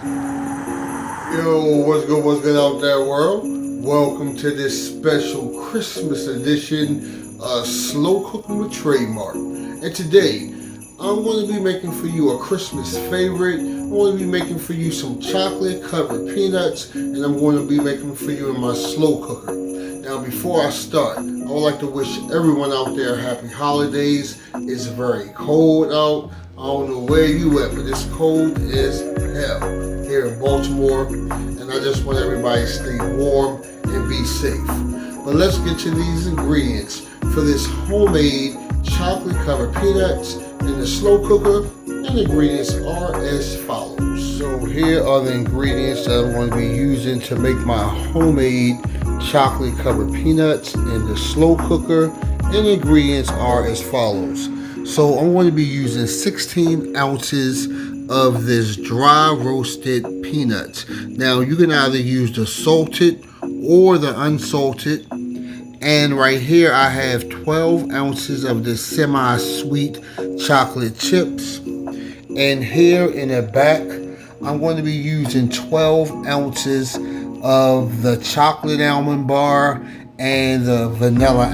Yo, what's good out there, world? Welcome to this special Christmas edition of Slow Cooking with Trademark. And today, I'm going to be making for you a Christmas favorite. I'm going to be making for you some chocolate covered peanuts, and I'm going to be making for you in my slow cooker. Now, before I start, I would like to wish everyone out there happy holidays. It's very cold out. I don't know where you at, but it's cold as hell here in Baltimore, and I just want everybody to stay warm and be safe. But let's get to these ingredients for this homemade chocolate covered peanuts in the slow cooker. And the ingredients are as follows. So here are the ingredients that I'm going to be using to make my homemade chocolate covered peanuts in the slow cooker. And the ingredients are as follows. So I'm going to be using 16 ounces of this dry roasted peanuts. Now you can either use the salted or the unsalted. And right here I have 12 ounces of the semi-sweet chocolate chips. And here in the back, I'm going to be using 12 ounces of the chocolate almond bar and the vanilla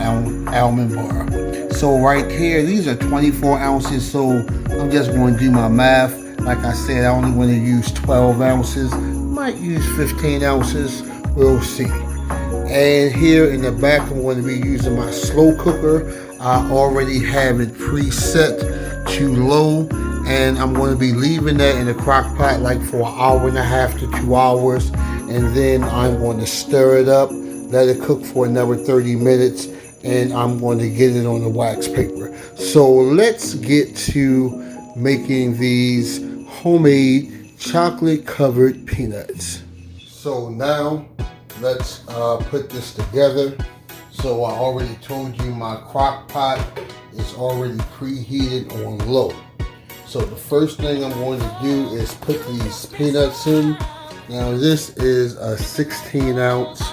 almond bar. So right here, these are 24 ounces, so I'm just going to do my math. Like I said, I only want to use 12 ounces. Might use 15 ounces. We'll see. And here in the back, I'm going to be using my slow cooker. I already have it preset to low, and I'm going to be leaving that in the crock pot like for an hour and a half to 2 hours. And then I'm going to stir it up, let it cook for another 30 minutes, and I'm going to get it on the wax paper. So let's get to making these homemade chocolate covered peanuts. So now let's put this together. So I already told you my crock pot is already preheated on low. So the first thing I'm going to do is put these peanuts in. Now this is a 16 ounce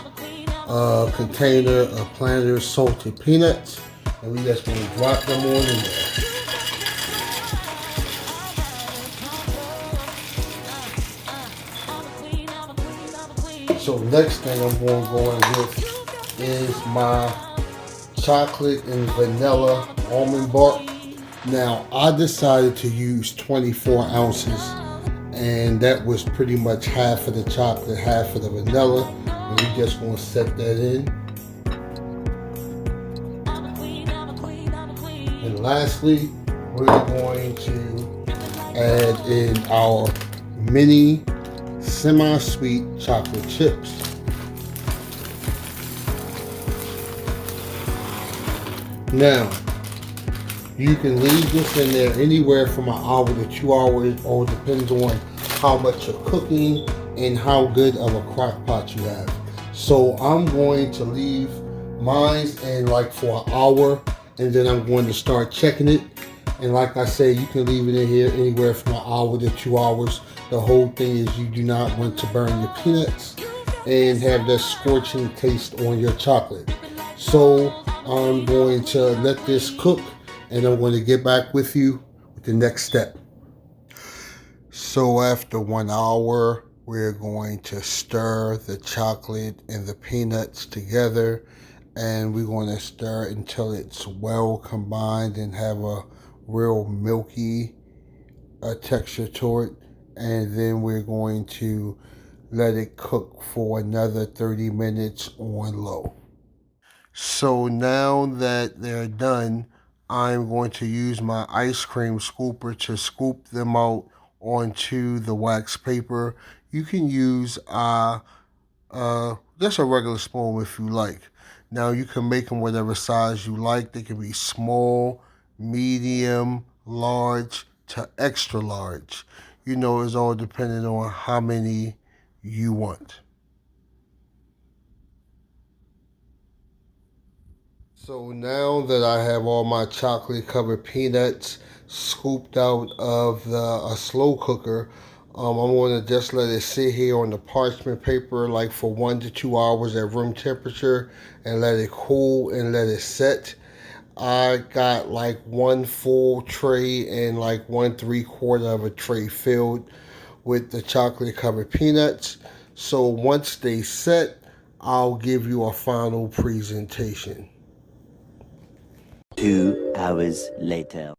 container of Planters salted peanuts, and we just going to drop them on in there. So next thing I'm going to go in with is my chocolate and vanilla almond bark. Now I decided to use 24 ounces, and that was pretty much half of the chocolate, half of the vanilla. And we just going to set that in. And lastly, we're going to add in our mini semi-sweet chocolate chips. Now, you can leave this in there anywhere from an hour to 2 hours, all depends on how much you're cooking and how good of a crock pot you have. So I'm going to leave mine in like for an hour, and then I'm going to start checking it. And like I said, you can leave it in here anywhere from an hour to 2 hours. The whole thing is you do not want to burn your peanuts and have that scorching taste on your chocolate. So I'm going to let this cook, and I'm going to get back with you with the next step. So after 1 hour, we're going to stir the chocolate and the peanuts together, and we're going to stir until it's well combined and have a real milky texture to it. And then we're going to let it cook for another 30 minutes on low. So now that they're done, I'm going to use my ice cream scooper to scoop them out onto the wax paper. You can use just a regular spoon if you like. Now you can make them whatever size you like. They can be small, medium, large to extra large. You know, it's all dependent on how many you want. So now that I have all my chocolate covered peanuts scooped out of a slow cooker, I'm going to just let it sit here on the parchment paper like for 1 to 2 hours at room temperature and let it cool and let it set. I got like one full tray and like 1 3/4 of a tray filled with the chocolate covered peanuts. So once they set, I'll give you a final presentation. 2 hours later.